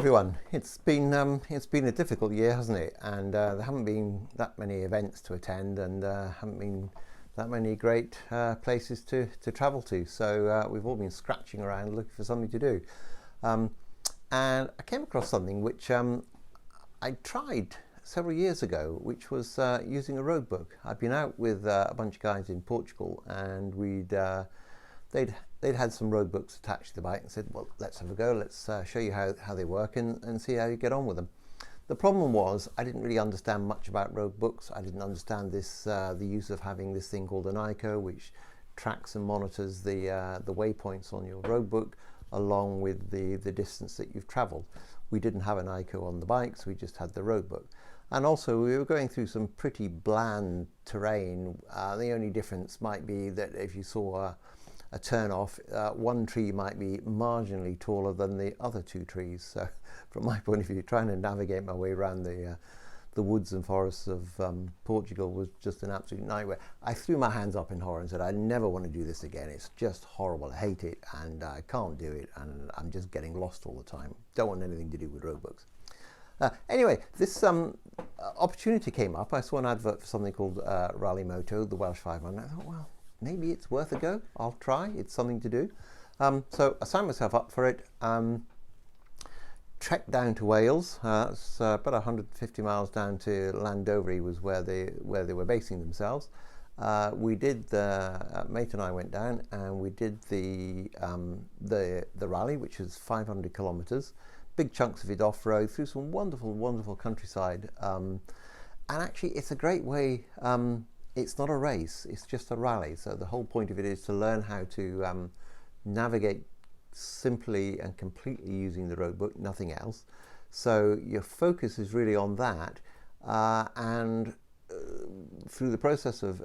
everyone. It's been a difficult year, hasn't it? And there haven't been that many events to attend, and haven't been that many great places to travel to. So we've all been scratching around looking for something to do. And I came across something which I tried several years ago, which was using a roadbook. I'd been out with a bunch of guys in Portugal, and they'd had some roadbooks attached to the bike and said, well, let's have a go, let's show you how they work and see how you get on with them. The problem was I didn't really understand much about roadbooks. I didn't understand this the use of having this thing called an ICO, which tracks and monitors the waypoints on your roadbook along with the distance that you've traveled. We didn't have an ICO on the bikes, we just had the roadbook. And also we were going through some pretty bland terrain. The only difference might be that if you saw a turn off, one tree might be marginally taller than the other two trees. So from my point of view, trying to navigate my way around the woods and forests of Portugal was just an absolute nightmare. I threw my hands up in horror and said, I never want to do this again. It's just horrible. I hate it and I can't do it, and I'm just getting lost all the time. Don't want anything to do with roadbooks. Anyway, this opportunity came up. I saw an advert for something called Rally Moto, the Welsh 500. I thought, well, maybe it's worth a go. I'll try. It's something to do. So I signed myself up for it. Trekked down to Wales. It's about 150 miles down to Llandovery was where they were basing themselves. We did mate and I went down and we did the rally, which is 500 kilometers. Big chunks of it off-road through some wonderful countryside. And actually, it's a great way. It's not a race, it's just a rally. So the whole point of it is to learn how to navigate simply and completely using the roadbook, nothing else. So your focus is really on that. And through the process of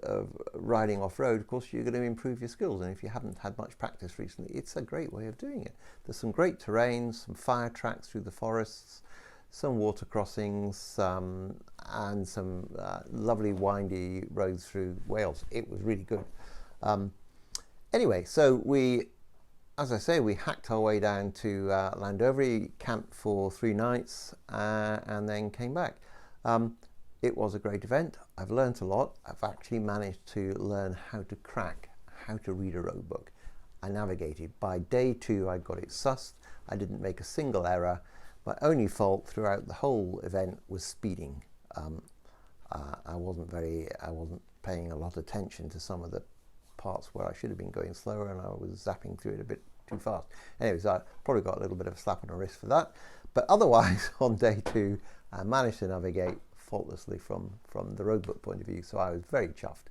riding off-road, of course, you're going to improve your skills. And if you haven't had much practice recently, it's a great way of doing it. There's some great terrains, some fire tracks through the forests, some water crossings, and some lovely windy roads through Wales. It was really good. Anyway, so as I say, we hacked our way down to Llandovery, camped for 3 nights, and then came back. It was a great event. I've learnt a lot. I've actually managed to learn how to crack, how to read a roadbook. I navigated. By day 2, I got it sussed. I didn't make a single error. My only fault throughout the whole event was speeding. I wasn't paying a lot of attention to some of the parts where I should have been going slower, and I was zapping through it a bit too fast. Anyways, I probably got a little bit of a slap on the wrist for that. But otherwise, on day 2, I managed to navigate faultlessly from the roadbook point of view. So I was very chuffed.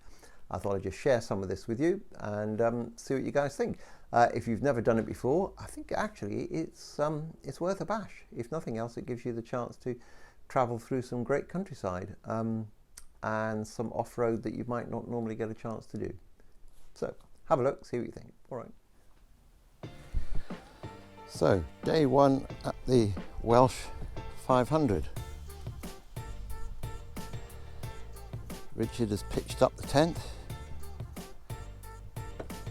I thought I'd just share some of this with you and see what you guys think. If you've never done it before, I think actually it's worth a bash. If nothing else, it gives you the chance to travel through some great countryside and some off-road that you might not normally get a chance to do. So have a look, see what you think. All right. So day 1 at the Welsh 500. Richard has pitched up the tent.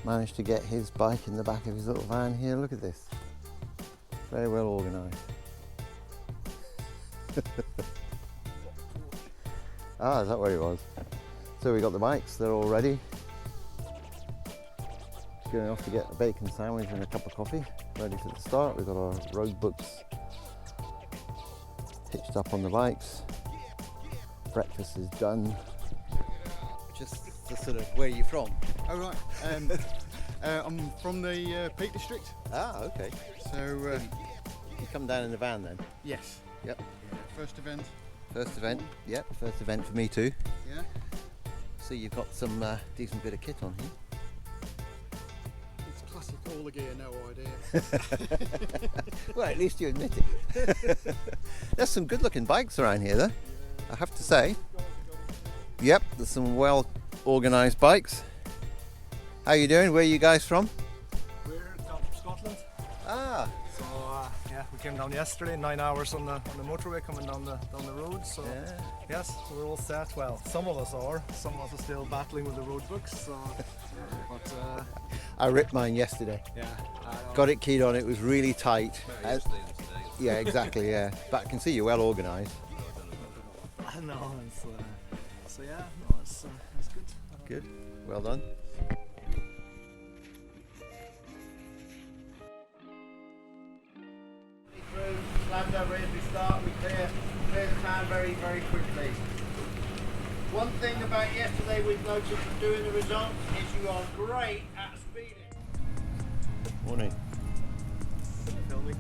Managed to get his bike in the back of his little van here. Look at this. Very well organised. Ah, is that where he was? So we got the bikes, they're all ready. Going off to get a bacon sandwich and a cup of coffee. Ready for the start. We've got our roadbooks hitched up on the bikes. Breakfast is done. Just the sort of, where are you from? Oh right, I'm from the Peak District. Ah, okay. So you come down in the van then? Yes. Yep. Yeah, first event. First event. Yep. First event for me too. Yeah. So you've got some decent bit of kit on here. It's classic all the gear, no idea. Well, at least you admit it. There's some good-looking bikes around here, though. I have to say. Yep, there's some well-organised bikes. How are you doing? Where are you guys from? We're down from Scotland. Ah. So yeah, we came down yesterday, 9 hours on the motorway coming down the road. So Yeah. yes, so we're all set. Well, some of us are. Some of us are still battling with the road books. So, but I ripped mine yesterday. yeah, Got it keyed on. It was really tight. Yeah, exactly. Yeah, but I can see you're well organised. No, it's, so yeah, no, it's good. Good. Well done. Through, slammed over as we start, we clear the town very, very quickly. One thing about yesterday we've noticed from doing the results is you are great at speeding. Morning. Filming.